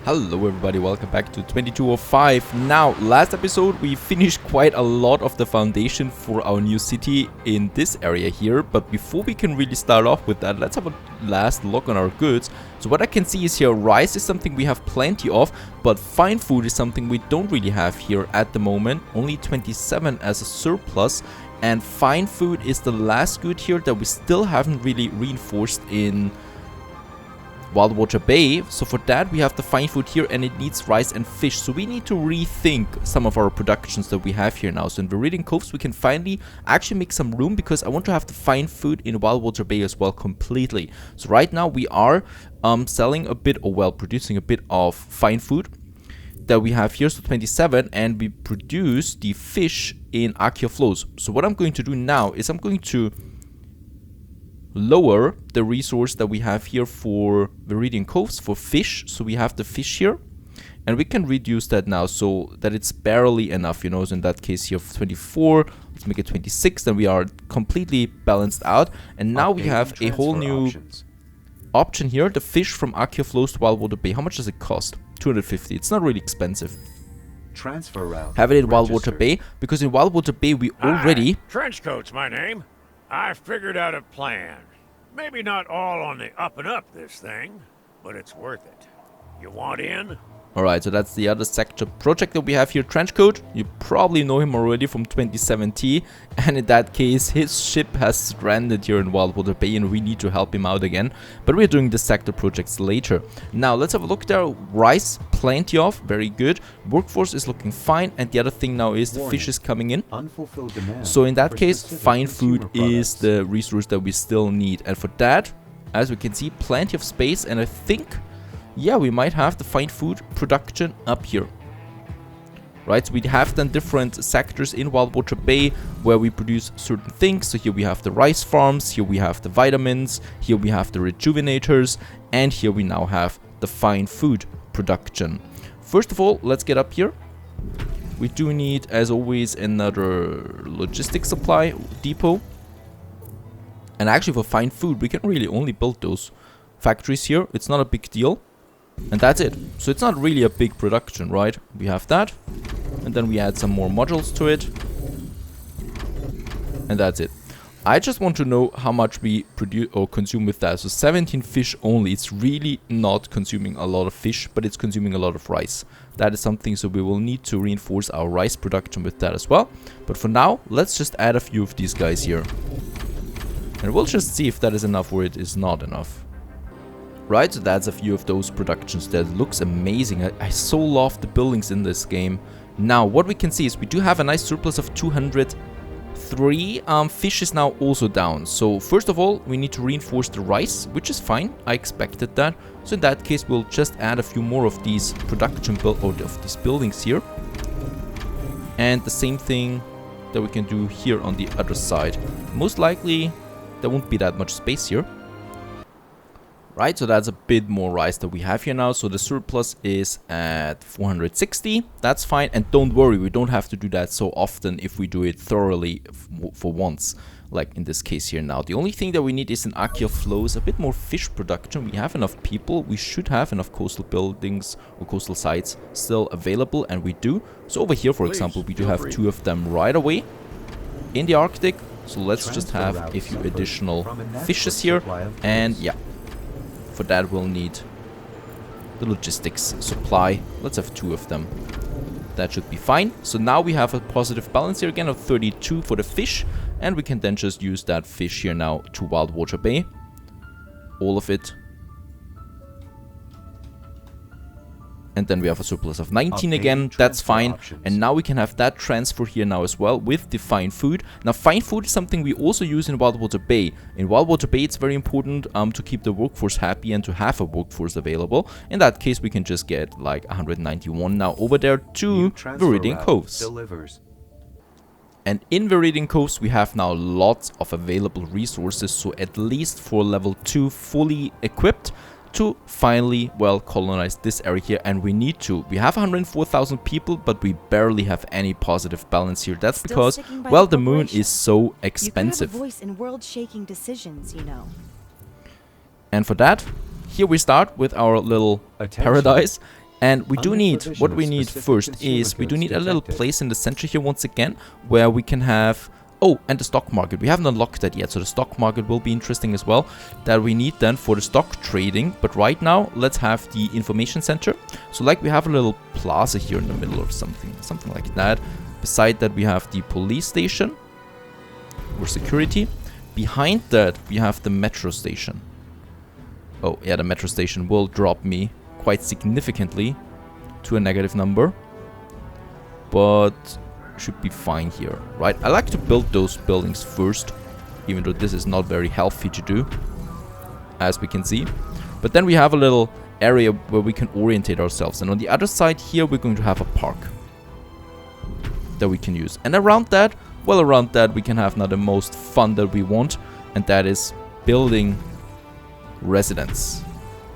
Hello everybody, welcome back to 2205. Now, last episode we finished quite a lot of the foundation for our new city in this area here, but before we can really start off with that, let's have a last look on our goods. So what I can see is here, rice is something we have plenty of, but fine food is something we don't really have here at the moment. Only 27 as a surplus, and fine food is the last good here that we still haven't really reinforced in Wildwater Bay. So for that we have the fine food here, and it needs rice and fish, so we need to rethink some of our productions that we have here now. So in Viridian Coves we can finally actually make some room, because I want to have the fine food in Wildwater Bay as well completely. So right now we are selling a bit, or well, producing a bit of fine food that we have here, so 27, and we produce the fish in Archaea Flows. So what I'm going to do now is I'm going to lower the resource that we have here for Viridian Coves for fish. So we have the fish here, and we can reduce that now so that it's barely enough, you know. So in that case here, 24, let's make it 26, then we are completely balanced out. And now we have a whole new option here, the fish from Archaea Flows to Wildwater Bay. How much does it cost? 250. It's not really expensive. Transfer route. Have it in Wildwater Bay, because in Wildwater Bay we already... Trenchcoat's my name. I figured out a plan. Maybe not all on the up and up this thing, but it's worth it. You want in? Alright, so that's the other sector project that we have here, Trenchcoat. You probably know him already from 2017, and in that case his ship has stranded here in Wildwater Bay and we need to help him out again. But we're doing the sector projects later. Now let's have a look there. Rice, plenty of, very good. Workforce is looking fine, and the other thing now is the fish is coming in. Unfulfilled demand. So in that case, fine food is the resource that we still need. And for that, as we can see, plenty of space, and I think... yeah, we might have the fine food production up here. Right, so we have then different sectors in Wildwater Bay where we produce certain things. So here we have the rice farms, here we have the vitamins, here we have the rejuvenators, and here we now have the fine food production. First of all, let's get up here. We do need, as always, another logistics supply depot. And actually for fine food, we can really only build those factories here. It's not a big deal. And that's it. So it's not really a big production, right? We have that, and then we add some more modules to it, and that's it. I just want to know how much we produce or consume with that. So 17 fish only. It's really not consuming a lot of fish, but it's consuming a lot of rice. That is something, so we will need to reinforce our rice production with that as well. But for now, let's just add a few of these guys here, and we'll just see if that is enough or it is not enough. Right, so that's a few of those productions. That looks amazing. I so love the buildings in this game. Now, what we can see is we do have a nice surplus of 203. Fish is now also down. So, first of all, we need to reinforce the rice, which is fine. I expected that. So, in that case, we'll just add a few more of these production of these buildings here. And the same thing that we can do here on the other side. Most likely, there won't be that much space here. Right, so that's a bit more rice that we have here now. So the surplus is at 460. That's fine. And don't worry, we don't have to do that so often if we do it thoroughly for once, like in this case here now. The only thing that we need is an Archaea Flows, a bit more fish production. We have enough people. We should have enough coastal buildings or coastal sites still available, and we do. So over here, for example, we do have 2 of them right away in the Arctic. So let's just have a few additional fishes here, and yeah. For that we'll need the logistics supply. Let's have 2 of them. That should be fine. So now we have a positive balance here again of 32 for the fish. And we can then just use that fish here now to Wildwater Bay. All of it. And then we have a surplus of 19 again. That's fine. And now we can have that transfer here now as well with the fine food. Now, fine food is something we also use in Wildwater Bay. In Wildwater Bay, it's very important to keep the workforce happy and to have a workforce available. In that case, we can just get like 191 now over there to Viridian Coves. And in Viridian Coves, we have now lots of available resources. So at least for level 2 fully equipped to finally, well, colonize this area here, and we need to. We have 104,000 people, but we barely have any positive balance here. That's because, well, the moon is so expensive. You could have a voice in world-shaking decisions, you know. And for that, here we start with our little paradise. And we do need, what we need first is, we do need a little place in the center here once again, where we can have, oh, and the stock market. We haven't unlocked that yet, so the stock market will be interesting as well, that we need then for the stock trading. But right now, let's have the information center. So like we have a little plaza here in the middle or something like that. Beside that, we have the police station, or security. Behind that, we have the metro station. Oh, yeah, the metro station will drop me quite significantly to a negative number, but should be fine here, right? I like to build those buildings first, even though this is not very healthy to do, as we can see. But then we have a little area where we can orientate ourselves, and on the other side here we're going to have a park that we can use. And around that, well, around that we can have now the most fun that we want, and that is building residence.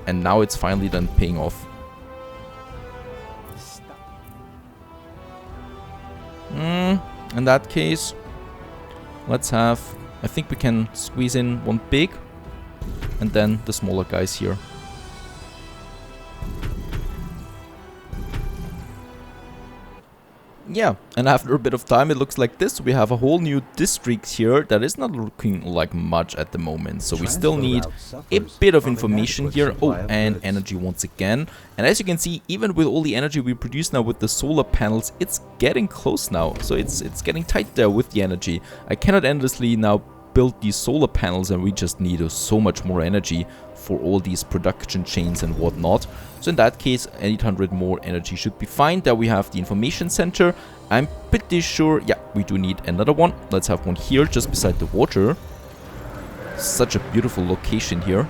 And now it's finally then paying off. In that case, let's have, I think we can squeeze in one big and then the smaller guys here. Yeah, and after a bit of time it looks like this. We have a whole new district here that is not looking like much at the moment. So we still need a bit of information here. Oh, and energy once again. And as you can see, even with all the energy we produce now with the solar panels, it's getting close now. So it's getting tight there with the energy. I cannot endlessly now build these solar panels, and we just need so much more energy for all these production chains and whatnot. So in that case, 800 more energy should be fine. There we have the information center. I'm pretty sure, yeah, we do need another one. Let's have one here just beside the water. Such a beautiful location here.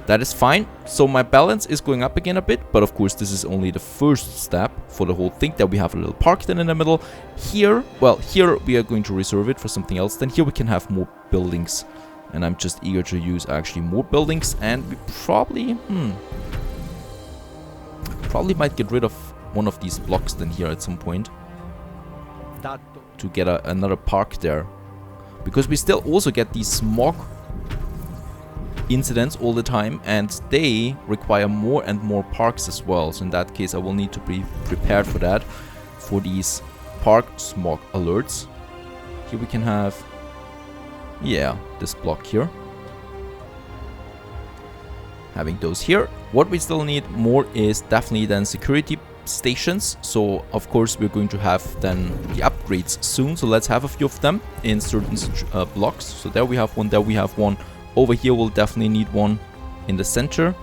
That is fine. So my balance is going up again a bit, but of course this is only the first step for the whole thing. That we have a little park then in the middle. Here, well, here we are going to reserve it for something else. Then here we can have more buildings. And I'm just eager to use actually more buildings. And we probably, probably might get rid of one of these blocks then here at some point. To get another park there. Because we still also get these smog incidents all the time, and they require more and more parks as well. So in that case I will need to be prepared for that, for these park smog alerts. Here we can have, yeah, this block here, having those here. What we still need more is definitely then security stations. So of course we're going to have then the upgrades soon, so let's have a few of them in certain blocks. So there we have one, there we have one. Over here we'll definitely need one in the center,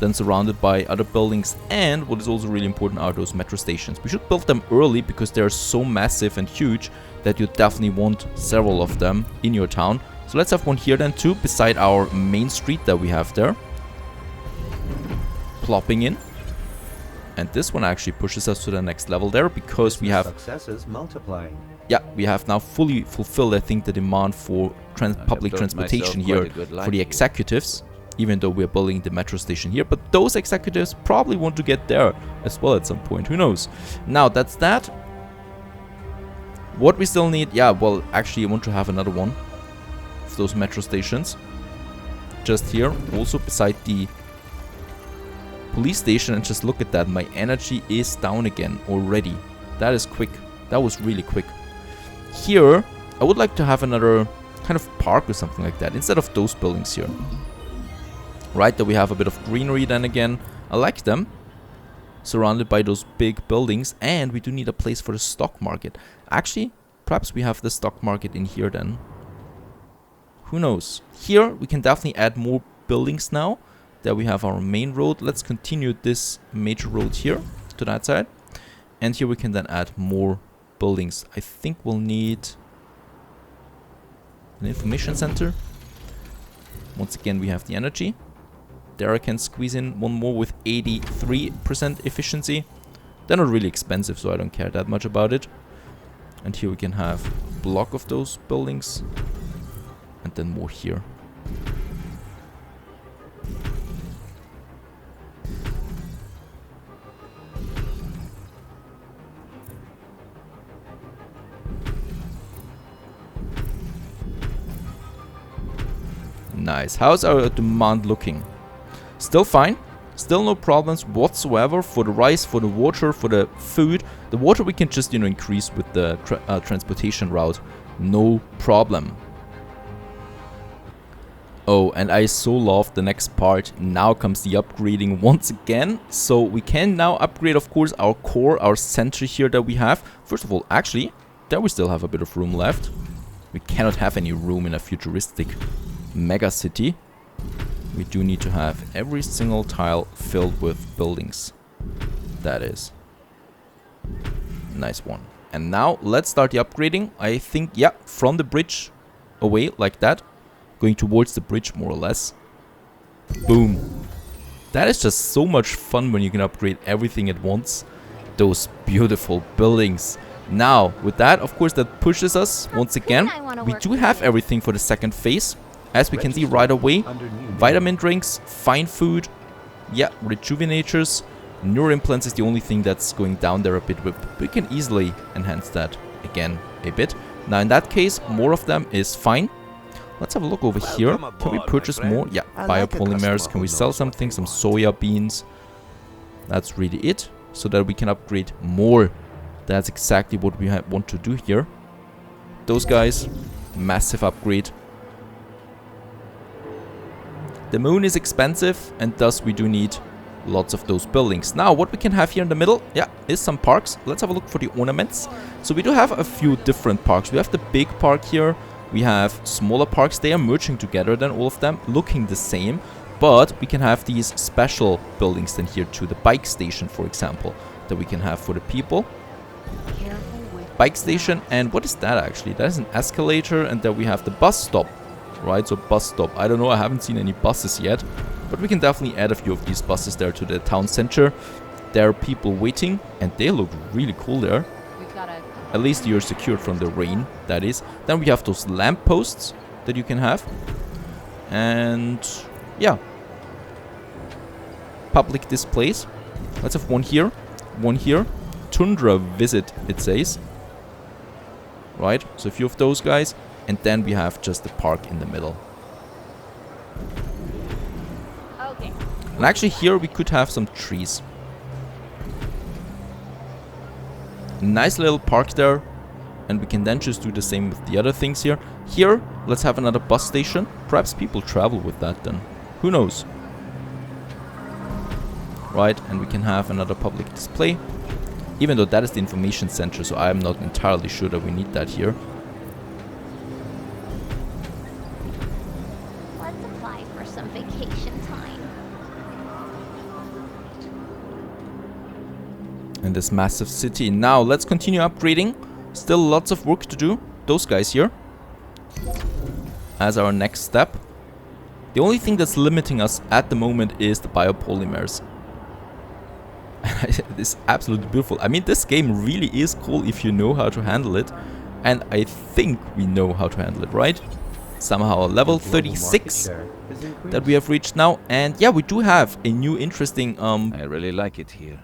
then surrounded by other buildings. And what is also really important are those metro stations. We should build them early because they're so massive and huge that you definitely want several of them in your town. So let's have one here then too, beside our main street that we have there, plopping in. And this one actually pushes us to the next level there, because we have successes multiplying. Yeah, we have now fully fulfilled, I think, the demand for public transportation here for the executives, even though we're building the metro station here. But those executives probably want to get there as well at some point, who knows. Now, that's that. What we still need, yeah, well, actually, I want to have another one of those metro stations. Just here, also beside the police station, and just look at that, my energy is down again already. That is quick. That was really quick. Here, I would like to have another kind of park or something like that, instead of those buildings here. Right, that we have a bit of greenery then again. I like them, surrounded by those big buildings. And we do need a place for the stock market. Actually, perhaps we have the stock market in here then. Who knows? Here, we can definitely add more buildings now. There we have our main road. Let's continue this major road here to that side. And here we can then add more buildings. I think we'll need an information center. Once again, we have the energy. There I can squeeze in one more with 83% efficiency. They're not really expensive, so I don't care that much about it. And here we can have a block of those buildings. And then more here. Nice. How's our demand looking? Still fine. Still no problems whatsoever for the rice, for the water, for the food. The water we can just, you know, increase with the transportation route. No problem. Oh, and I so love the next part. Now comes the upgrading once again. So we can now upgrade, of course, our core, our center here that we have. First of all, actually, there we still have a bit of room left. We cannot have any room in a futuristic megacity. We do need to have every single tile filled with buildings. That is. Nice one. And now let's start the upgrading. I think, yeah, from the bridge away like that. Going towards the bridge, more or less. Boom. That is just so much fun when you can upgrade everything at once. Those beautiful buildings. Now, with that, of course, that pushes us once again. We do have everything for the second phase. As we can see right away. Vitamin drinks, fine food. Yeah, rejuvenators. Neural implants is the only thing that's going down there a bit. But we can easily enhance that again a bit. Now, in that case, more of them is fine. Let's have a look over here. Can we purchase more? Yeah, biopolymers. Can we sell something? Some soya beans. That's really it. So that we can upgrade more. That's exactly what we want to do here. Those guys, massive upgrade. The moon is expensive, and thus we do need lots of those buildings. Now, what we can have here in the middle, yeah, is some parks. Let's have a look for the ornaments. So we do have a few different parks. We have the big park here. We have smaller parks. They are merging together then, all of them, looking the same. But we can have these special buildings then here too. The bike station, for example, that we can have for the people. Bike station, and what is that actually? That is an escalator, and then we have the bus stop. Right, so bus stop. I don't know, I haven't seen any buses yet. But we can definitely add a few of these buses there to the town center. There are people waiting, and they look really cool there. At least you're secured from the rain, that is. Then we have those lampposts that you can have. And yeah. Public displays. Let's have one here. One here. Tundra visit, it says. Right, so a few of those guys. And then we have just the park in the middle. Okay. And actually here we could have some trees. Nice little park there. And we can then just do the same with the other things here. Here, let's have another bus station. Perhaps people travel with that then. Who knows? Right, and we can have another public display. Even though that is the information center, so I'm not entirely sure that we need that here. Let's apply for some vacation time. In this massive city. Now, let's continue upgrading. Still lots of work to do. Those guys here. As our next step. The only thing that's limiting us at the moment is the biopolymers. It's absolutely beautiful. I mean, this game really is cool if you know how to handle it. And I think we know how to handle it, right? Somehow level 36 that we have reached now. And yeah, we do have a new interesting I really like it here.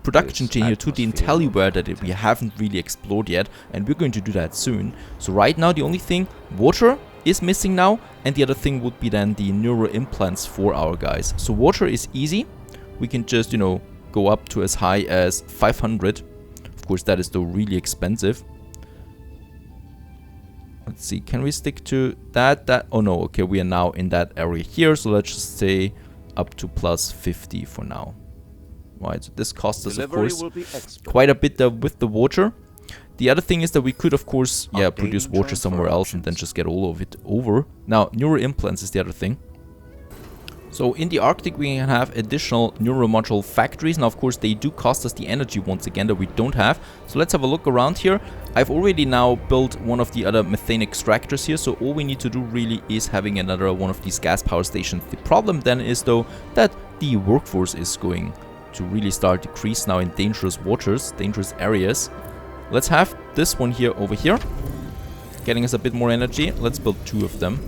production chain here to the IntelliWare that we haven't really explored yet. And we're going to do that soon. So right now the only thing, water is missing now. And the other thing would be then the neural implants for our guys. So water is easy. We can just, you know, go up to as high as 500. Of course, that is though really expensive. Let's see, can we stick to that? Oh no, okay, we are now in that area here. So let's just say up to plus 50 for now. Right, so this costs us, of course, quite a bit with the water. The other thing is that we could, of course, yeah, produce water somewhere else and then just get all of it over. Now, neural implants is the other thing. So in the Arctic we can have additional neural module factories. Now of course they do cost us the energy once again that we don't have. So let's have a look around here. I've already now built one of the other methane extractors here. So all we need to do really is having another one of these gas power stations. The problem then is though that the workforce is going to really start to decrease now in dangerous waters, dangerous areas. Let's have this one here over here. Getting us a bit more energy. Let's build two of them.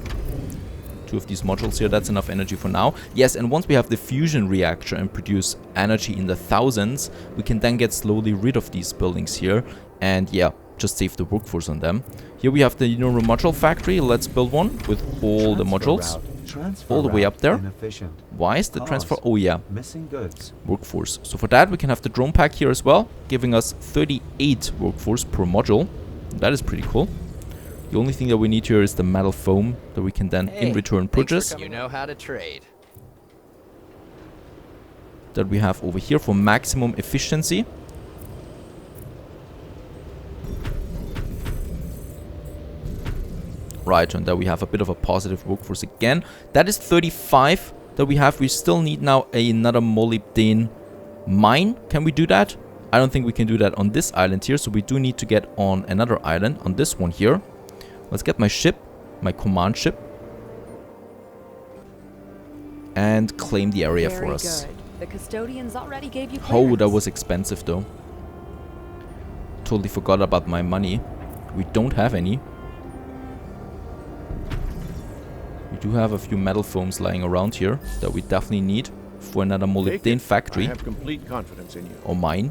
Two of these modules here, that's enough energy for now. Yes, and once we have the fusion reactor and produce energy in the thousands, we can then get slowly rid of these buildings here and yeah, just save the workforce on them. Here we have the neural module factory. Let's build one with all the modules. Transfer all the way route up there. inefficient. Why is the transfer? Cause Oh yeah, missing goods. workforce. So for that we can have the drone pack here as well, giving us 38 workforce per module. That is pretty cool. The only thing that we need here is the metal foam that we can then in return purchase. You know how to trade. That we have over here for maximum efficiency. Right, and there we have a bit of a positive workforce again. That is 35 that we have. We still need now another molybdenum mine. Can we do that? I don't think we can do that on this island here, so we do need to get on another island, on this one here. Let's get my ship, my command ship, and claim the area for us. Good. The custodians already gave you Oh, clearance. that was expensive though. Totally forgot about my money. We don't have any. We do have a few metal foams lying around here that we definitely need for another molybdenum factory. I have complete confidence in you. Or mine.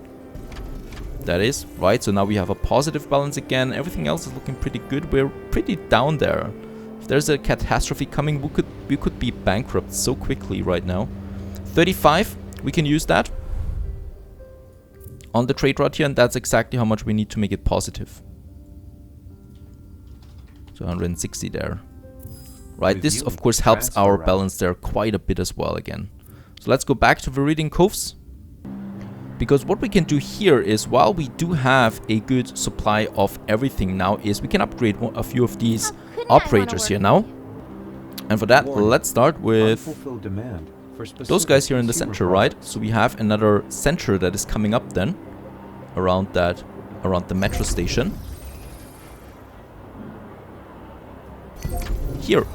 That is, right, so now we have a positive balance again. Everything else is looking pretty good. We're pretty down there. If there's a catastrophe coming, we could be bankrupt so quickly right now. 35, we can use that on the trade route here, and that's exactly how much we need to make it positive. So 160 there. Right, this of course helps our balance there quite a bit as well again. So let's go back to Viridian Coves. Because what we can do here is, while we do have a good supply of everything now, is we can upgrade a few of these operators here now. And for that, let's start with Unfulfilled demand for those guys here in the specific center, consumer right? products. So we have another center that is coming up then around the metro station. Here.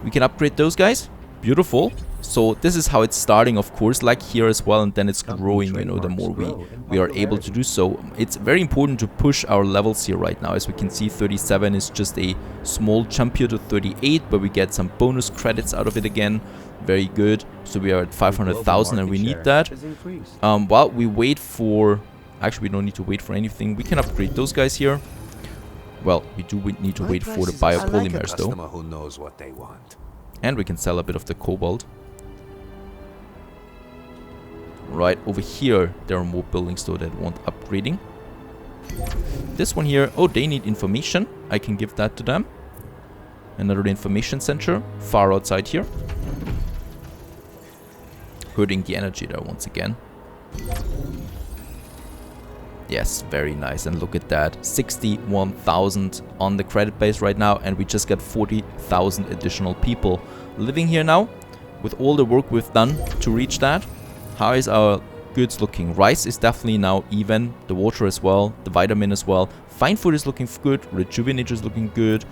We can upgrade those guys. Beautiful. So this is how it's starting, of course, like here as well, and then it's growing, you know, the more we are able to do so. It's very important to push our levels here right now. As we can see, 37 is just a small jump here to 38, but we get some bonus credits out of it again. Very good. So we are at 500,000 and we need that. While we wait for... Actually, we don't need to wait for anything. We can upgrade those guys here. Well, we need to wait for the biopolymers though. Who knows what they want. And we can sell a bit of the cobalt. Right, over here there are more buildings though that want upgrading. This one here, oh, they need information. I can give that to them. Another information center far outside here. Hurting the energy there once again. Yes, very nice. And look at that, 61,000 on the credit base right now, and we just got 40,000 additional people living here now with all the work we've done to reach that. How is our goods looking? Rice is definitely now even, the water as well, the vitamin as well. Fine food is looking good, rejuvenator is looking good.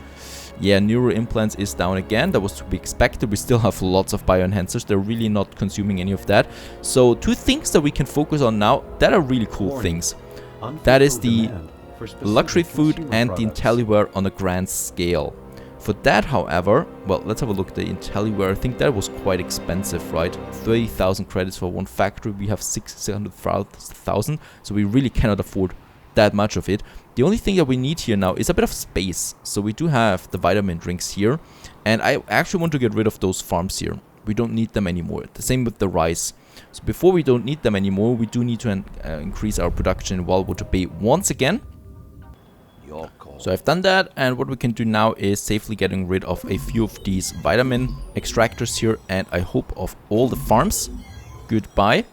Yeah, neuro implants is down again. That was to be expected. We still have lots of bioenhancers. They're really not consuming any of that. So two things that we can focus on now that are really cool things. That is the luxury food and the IntelliWare on a grand scale. For that, however, well, let's have a look at the IntelliWare. I think that was quite expensive, right? 30,000 credits for one factory. We have 600,000, so we really cannot afford that much of it. The only thing that we need here now is a bit of space. So we do have the vitamin drinks here, and I actually want to get rid of those farms here. We don't need them anymore. The same with the rice. So before we don't need them anymore, we do need to increase our production in Wildwater Bay once again. So I've done that, and what we can do now is safely getting rid of a few of these vitamin extractors here, and I hope of all the farms. Goodbye.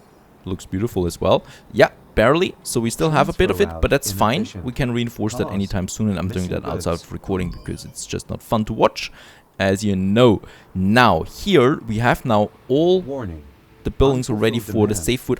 Looks beautiful as well. Yeah, barely. So we still have a bit of it, but that's fine. We can reinforce that anytime soon, and I'm doing that outside of recording because it's just not fun to watch, as you know. Now, here we have now all the buildings are ready for the safe food.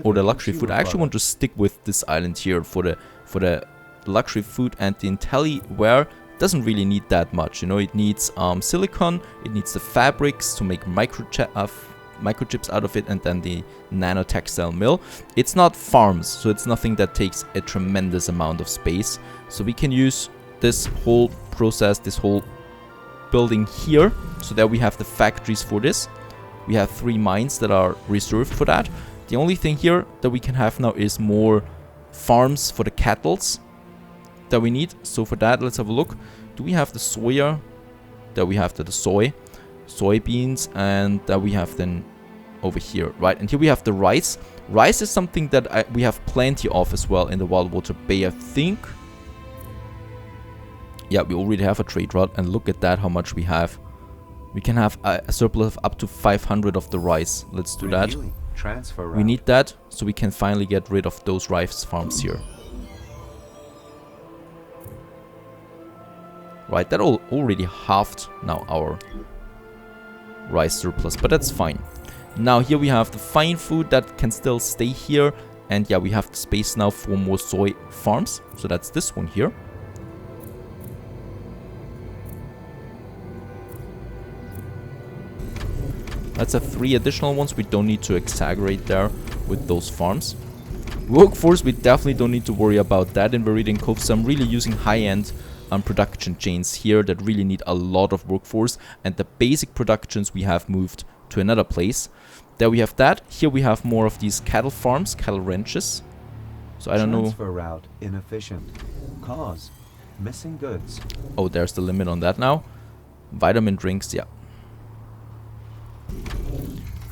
Or the luxury food. I actually want to stick with this island here for the luxury food, and the IntelliWare doesn't really need that much. You know, it needs silicon, it needs the fabrics to make microchips out of it, and then the nanotextile mill. It's not farms, so it's nothing that takes a tremendous amount of space. So we can use this whole process, this whole building here, so that we have the factories for this. We have 3 mines that are reserved for that. The only thing here that we can have now is more farms for the cattles that we need. So for that, let's have a look. Do we have the soya? That we have the soy. soybeans, and we have then over here, right? And here we have the rice. Rice is something that we have plenty of as well in the Wild Water Bay, I think. Yeah, we already have a trade route, and look at that, how much we have. We can have a surplus of up to 500 of the rice. Let's do that. Transfer route. We need that, so we can finally get rid of those rice farms here. Right, that already halved now our rice surplus, but that's fine. Now here we have the fine food that can still stay here, and yeah, we have the space now for more soy farms, so that's this one here. Let's have 3 additional ones. We don't need to exaggerate there with those farms. Workforce, we definitely don't need to worry about that in Viridian Cove, so I'm really using high-end production chains here that really need a lot of workforce, and the basic productions we have moved to another place. There we have that. Here we have more of these cattle farms, cattle ranches. So I don't know. Transfer route inefficient. Cause missing goods. Oh, there's the limit on that now. Vitamin drinks, yeah.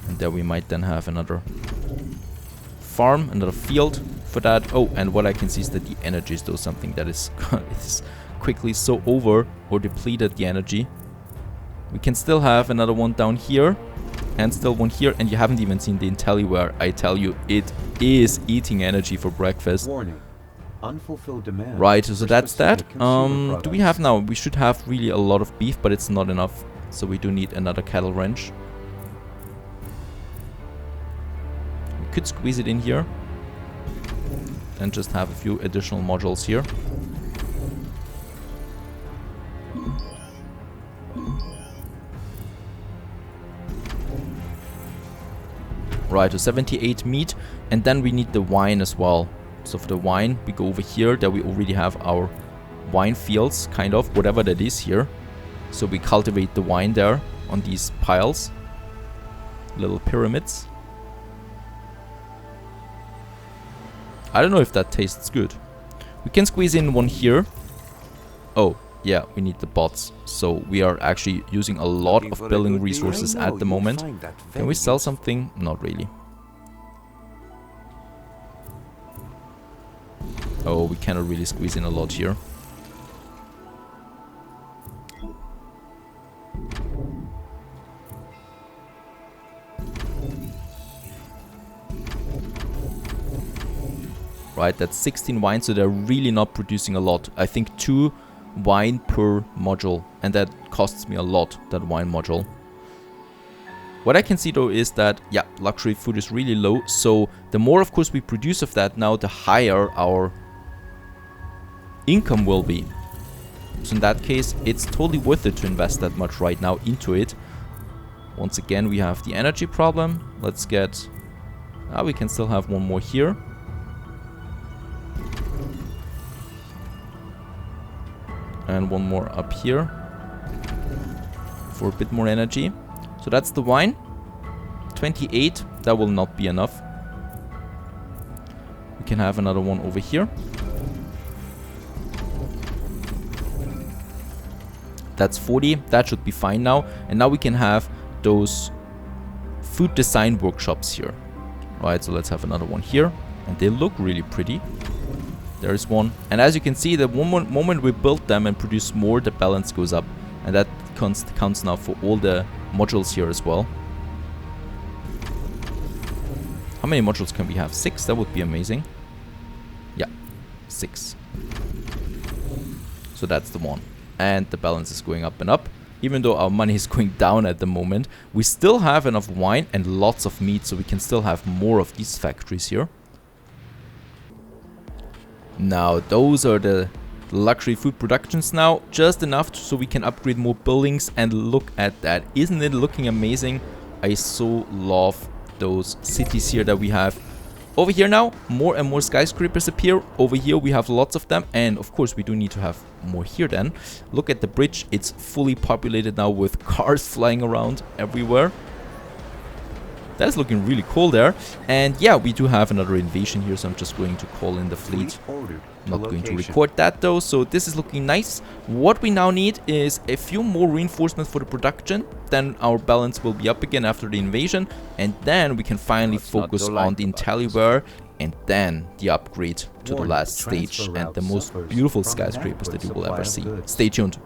And there we might then have another farm, another field for that. Oh, and what I can see is that the energy is though something that is quickly so over or depleted the energy. We can still have another one down here and still one here, and you haven't even seen the IntelliWare. I tell you, it is eating energy for breakfast. Warning. Unfulfilled demand. Right, so that's that. specific consumer Do we products. have now? We should have really a lot of beef, but it's not enough. So we do need another cattle ranch. We could squeeze it in here and just have a few additional modules here. Right, so 78 meat, and then we need the wine as well. So for the wine, we go over here. There we already have our wine fields, kind of, whatever that is here. So we cultivate the wine there on these piles, little pyramids. I don't know if that tastes good. We can squeeze in one here. Oh, yeah, we need the bots. So we are actually using a lot Looking of for a building good deal? resources I at know the you'll moment. find that Can we sell very something? Not really. Oh, we cannot really squeeze in a lot here. Right, that's 16 wine, so they're really not producing a lot. I think 2 wine per module, and that costs me a lot, that wine module. What I can see though is that, yeah, luxury food is really low, so the more of course we produce of that now, the higher our income will be. So in that case, it's totally worth it to invest that much right now into it. Once again, we have the energy problem. Let's get... we can still have one more here. And one more up here for a bit more energy. So that's the wine. 28, that will not be enough. We can have another one over here. That's 40, that should be fine now. And now we can have those food design workshops here. Right, so let's have another one here. And they look really pretty. There's one. And as you can see, the moment we build them and produce more, the balance goes up. And that counts now for all the modules here as well. How many modules can we have? 6? That would be amazing. Yeah, 6. So that's the one. And the balance is going up and up. Even though our money is going down at the moment, we still have enough wine and lots of meat, so we can still have more of these factories here. Now, those are the luxury food productions now. Just enough so we can upgrade more buildings, and look at that. Isn't it looking amazing? I so love those cities here that we have. Over here now, more and more skyscrapers appear. Over here we have lots of them, and of course we do need to have more here then. Look at the bridge, it's fully populated now with cars flying around everywhere. That's looking really cool there. And yeah, we do have another invasion here, so I'm just going to call in the fleet. Ordered to Not going to location. record that though, so this is looking nice. What we now need is a few more reinforcements for the production, then our balance will be up again after the invasion, and then we can finally What's not focus to on like the about this? IntelliWare, and then the upgrade to the Warning, last transfer stage and route the most suffers beautiful from skyscrapers that you will inadequate ever supply see. of goods. Stay tuned.